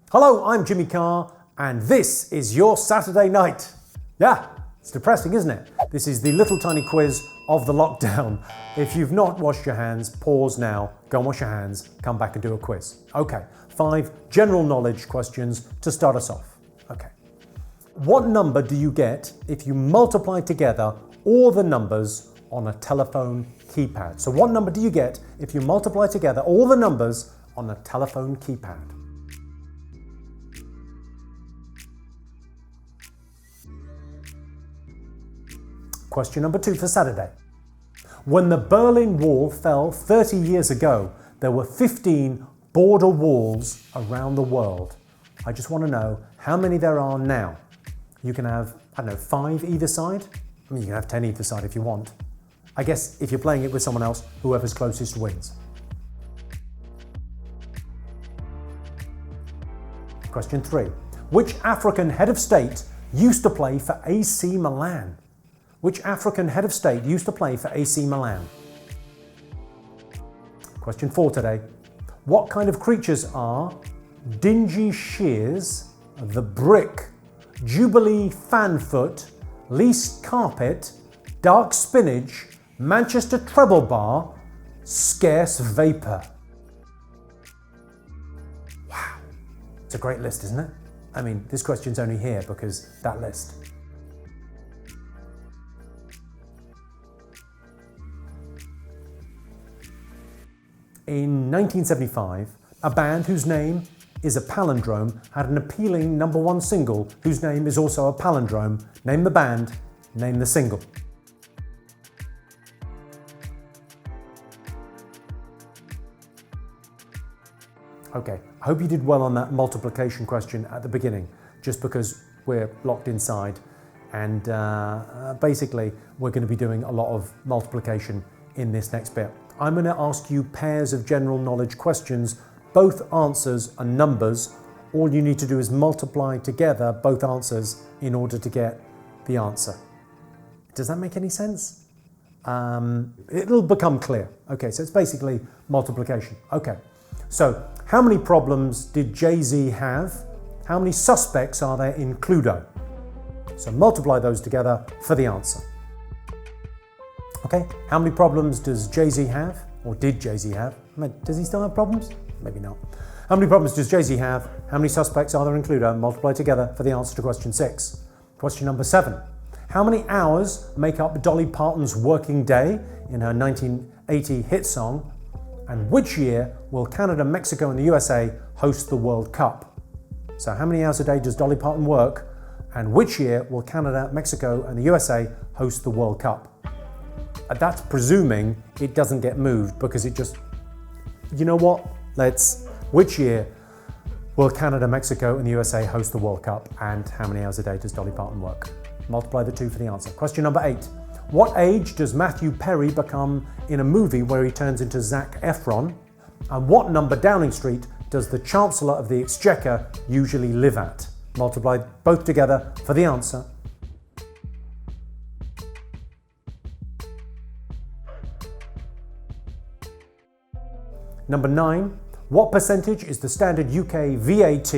Hello, I'm Jimmy Carr, and this is your Saturday night. Yeah, it's depressing, isn't it? This is the little tiny quiz of the lockdown. If you've not washed your hands, pause now, go and wash your hands, come back and do a quiz. Okay, 5 general knowledge questions to start us off. Okay. What number do you get if you multiply together all the numbers on a telephone keypad? So what number do you get if you multiply together all the numbers on a telephone keypad? Question number 2 for Saturday. When the Berlin Wall fell 30 years ago, there were 15 border walls around the world. I just want to know how many there are now. You can have, 5 either side. I mean, you can have 10 either side if you want. I guess if you're playing it with someone else, whoever's closest wins. Question 3. Which African head of state used to play for AC Milan? Which African head of state used to play for AC Milan? Question 4 today. What kind of creatures are dingy shears, the brick, Jubilee fanfoot, least carpet, dark spinach, Manchester treble bar, scarce vapour? Wow, it's a great list, isn't it? I mean, this question's only here because that list. In 1975, a band whose name is a palindrome had an appealing #1 single whose name is also a palindrome. Name the band, name the single. Okay, I hope you did well on that multiplication question at the beginning, just because we're locked inside and basically we're going to be doing a lot of multiplication in this next bit. I'm going to ask you pairs of general knowledge questions. Both answers are numbers. All you need to do is multiply together both answers in order to get the answer. Does that make any sense? It'll become clear. Okay, so it's basically multiplication. Okay, so how many problems did Jay-Z have? How many suspects are there in Cluedo? So multiply those together for the answer. Okay, how many problems does Jay-Z have? Or did Jay-Z have? Does he still have problems? Maybe not. How many problems does Jay-Z have? How many suspects are there in Cluedo? Multiply together for the answer to question 6. Question number 7. How many hours make up Dolly Parton's working day in her 1980 hit song? And which year will Canada, Mexico and the USA host the World Cup? So how many hours a day does Dolly Parton work? And which year will Canada, Mexico and the USA host the World Cup? That's presuming it doesn't get moved because it just, you know what? Which year will Canada, Mexico and the USA host the World Cup? And how many hours a day does Dolly Parton work? Multiply the 2 for the answer. Question number 8. What age does Matthew Perry become in a movie where he turns into Zac Efron? And what number Downing Street does the Chancellor of the Exchequer usually live at? Multiply both together for the answer. Number 9, what percentage is the standard UK VAT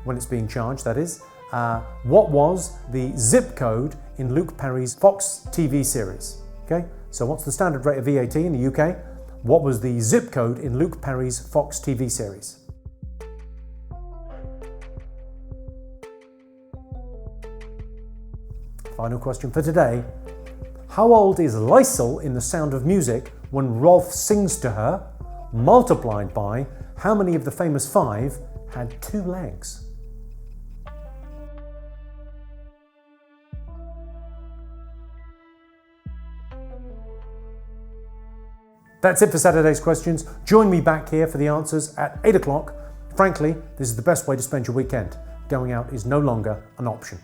when it's being charged, that is? What was the zip code in Luke Perry's Fox TV series? Okay, so what's the standard rate of VAT in the UK? What was the zip code in Luke Perry's Fox TV series? Final question for today. How old is Liesl in The Sound of Music when Rolf sings to her, multiplied by how many of the famous 5 had 2 legs? That's it for Saturday's questions. Join me back here for the answers at 8 o'clock. Frankly, this is the best way to spend your weekend. Going out is no longer an option.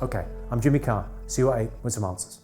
Okay, I'm Jimmy Carr. See you at 8 with some answers.